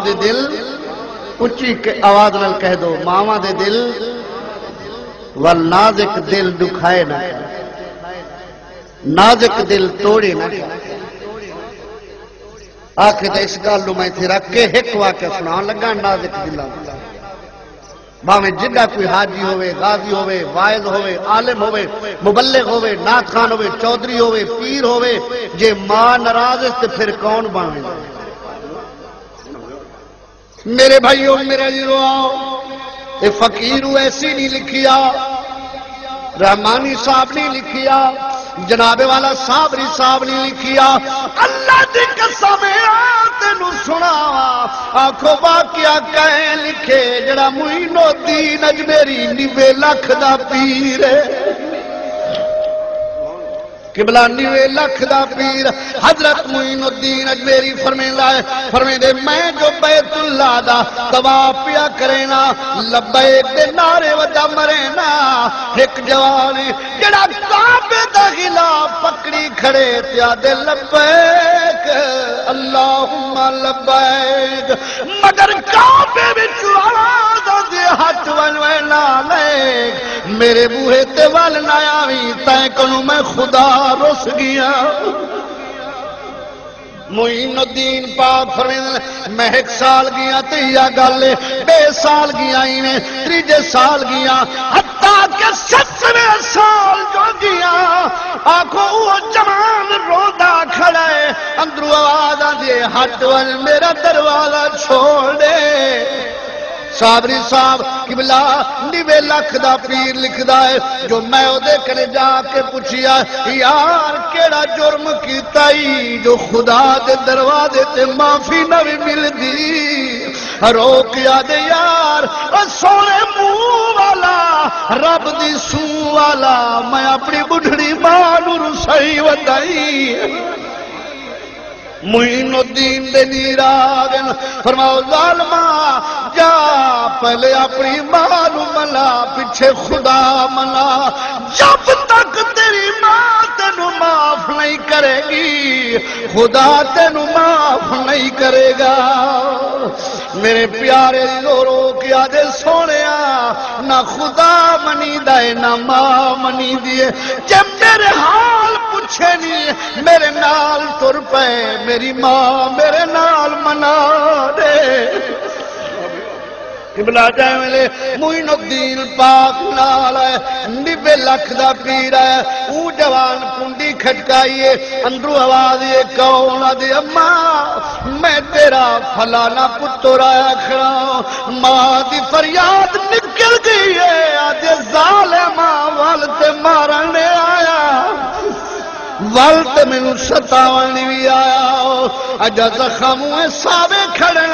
دے دل اچھی آواز نال کہہ دو ماواں دے دل والنازک دل دکھائے نہ نازک دل توڑے نہ آخر تے اس گل میں تھی رکھ کے ایک واقعہ سنان لگا نازک دلاں باویں جڈا کوئی حاجی ہوئے غازی ہوئے واعظ ہوئے عالم ہوئے مبلغ ہوئے نعت خان ہوئے چودھری ہوئے پیر ہوئے جے ماں ناراض ہے تے پھر کون باویں میرے بھائیوں میرے عزیزو آؤ اے فقیر ایسی نہیں لکھیا رحمانی صاحب نہیں لکھیا جناب والا صابری صاحب نہیں لکھیا اللہ دی قسم تینوں سناوا آکھو واقعہ کہیں لکھے جڑا معین الدین اجمیری 90 لاکھ دا پیر ہے قبلہ 90 لاکھ دا پیر حضرت معین الدین اجمیری فرمائے دے میں جو بیت اللہ دا طواف پیا کرینا لبیک دے نعرے وجہ مرینا ایک جوانی جڑا کعبے دا غلاف پکڑی کھڑے تیا دے لبیک اللہم لبیک مگر کعبے وچ آواز دے ہاتھ ونوینا لیک میرے بوہے تے وال نہ آویں تائیں کنوں میں خدا رس گیا معین الدین پاک فرمائے میں 1 سال گیا تے یا گل 2 سال گیا ایویں 3 سال گیا حتیٰ کہ 7ویں سال جو گیا آنکھوں وہ جوان رودا کھڑا ہے اندرو آواز آندی ہٹ ول میرا دروازہ چھوڑ دے صابری صاحب قبلہ 90 لاکھ دا پیر لکھدا ہے جو میں او دے کنے جا کے پوچھیا یار کیڑا جرم کیتا ہی جو خدا دے دروازے تے معافی نہ ملدی روکیا دے یار سونے منہ والا رب دی سو والا میں اپنی بڑھڑی ماں نوں رسائی ودائی معین الدین دے نیراغن فرماؤ ظالمہ جا پہلے اپنی ماں نو ملا پیچھے خدا ملا جب تک تیری ماں تینو معاف نہیں کرے گی خدا تینو معاف نہیں کرے گا میرے پیارے رو کیا دے سونیا نہ خدا منی دائے نہ ماں منی دیے جب میرے حال پوچھے نہیں میرے نال تر پے میری ماں میرے نال منا دے قبلہ جائے ملے معین الدین پاک نال ہے 90 لاکھ دا پیر ہے او جوان کنڈی کھٹکائیے اندرو آواز یہ کون دے اماں میں تیرا فلانا پتر آیا کھڑا ماں دی فریاد نکل گئی ہے آج ظالماں والتے مارنے آیا والت میں ستاوانی بھی آیا اجا زخموں سابے کھڑے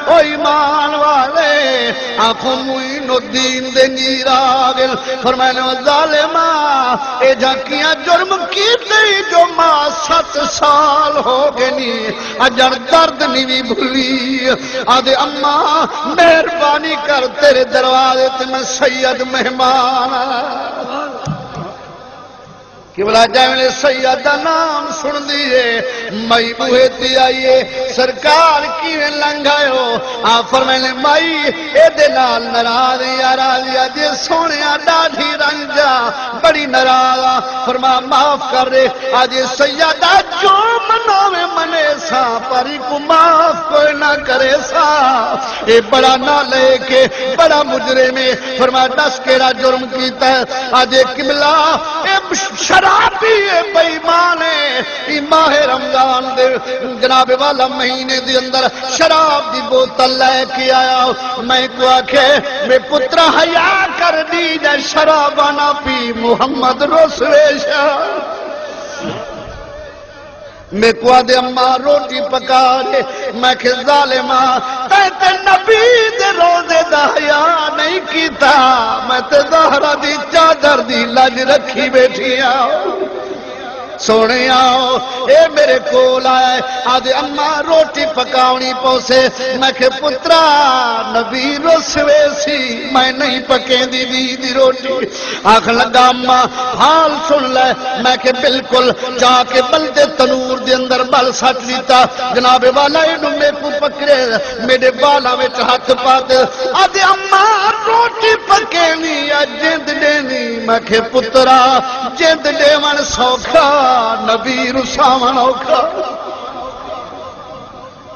او ایمان والے آنکھوں معین الدین دے نیراغل فرمائے نے ظالماں اے جھاکیاں جرم کی تھی جو ماں 7 سال ہو گنی اجر درد نہیں بھی بھولی آدھے اماں مہربانی کر تیرے دروازے تے میں سید مہمان کہ بلا جائے سیدہ نام سن دیئے مائی بوہے تی آئیے سرکار کیویں لنگائے ہو فرمائے مائی اے دے نال نراض یا راضیا جے سونیا ڈاڈھی رنجا بڑی نراضا فرما معاف کر رہے آج سیدہ جو مناوے منے سا پری کو معاف کوئی نہ کرے سا اے بڑا نہ لے کے بڑا مجرے میں فرما 10 کیڑا جرم کیتا ہے آج قبلہ اے شرابی بے ایمانے ماہ رمضان دے جناب والا مہینے دے اندر شراب دی بوتل لے کے آیا میں کو آکھے میں پترا حیا کر دی جے شرابہ نہ پی محمد رسول شاہ میں کو آدھے اماں روٹی پکا دے میں کہ ظالماں تے نبی دے روزے دا حیا نہیں کیتا میں تے زہرا دی چادر دی لج رکھی بیٹھی آؤ سونے آؤ اے میرے کول آئے آج اما روٹی پکاونی پوسے میں کہ پترا نبی رسوے سی میں نہیں پکیں دی روٹی آخ لگا اما حال سن لے میں کہ بالکل جا کے بلدے تنور دے اندر بل سٹ لیتا جناب والا انہوں میں کو پکڑے میرے بالا میں ہاتھ پاتے آج اما روٹی پکینی یا جند دینی میں کہ پترا جند دیوان سوکھا نبی رساون اوکھا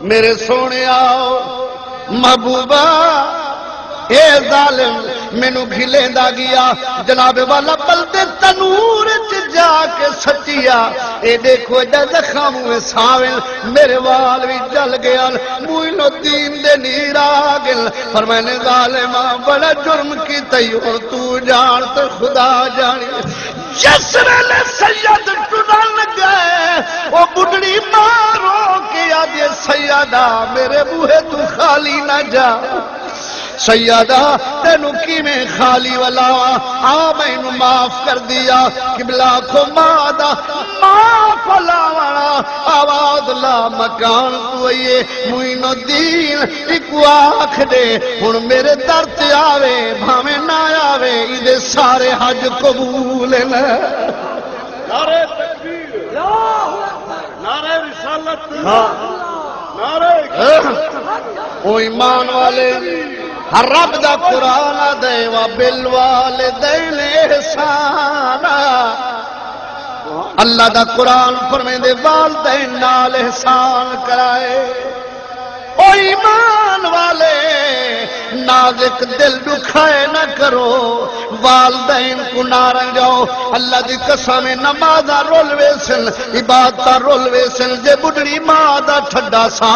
میرے سونے آؤ محبوبہ اے ظالم مینو گھلے دا گیا جناب والا بلدے تنور جا کے سچیا اے دیکھو جا زخم ہوئے ساویں میرے وال بھی جل گیا موئن الدین دے نیر آگل فرمائنے ظالمہ بڑا جرم کی تیور تو جان تو خدا جانی جس ویلے سید ٹرن گئے وہ بڑھڑی مارو کے آج سیدہ میرے بوہے تو خالی نہ جا سیدہ تینو کی میں خالی والا میں معاف کر دیا قبلہ کو مادہ معاف لاوانا آواز لا مکان تو یہ معین الدین ایک آنکھ دے ہن میرے درد آوے بھامے نہ آوے ادھے سارے حج قبول ہے نعرہ تکبیر نعرہ رسالت نعرہ او ایمان والے رب دا قرآن دے وبالوالدین احسانا اللہ دا قرآن فرمائے دے والدین نال احسان کرائے او ایمان والے نازک دل دکھائے نہ کرو والدین کو نہ رنجاؤ اللہ دی قسم نمازہ رولوے سن عبادتہ رولوے سن جے بڑھڑی ماں دا ٹھڈا سا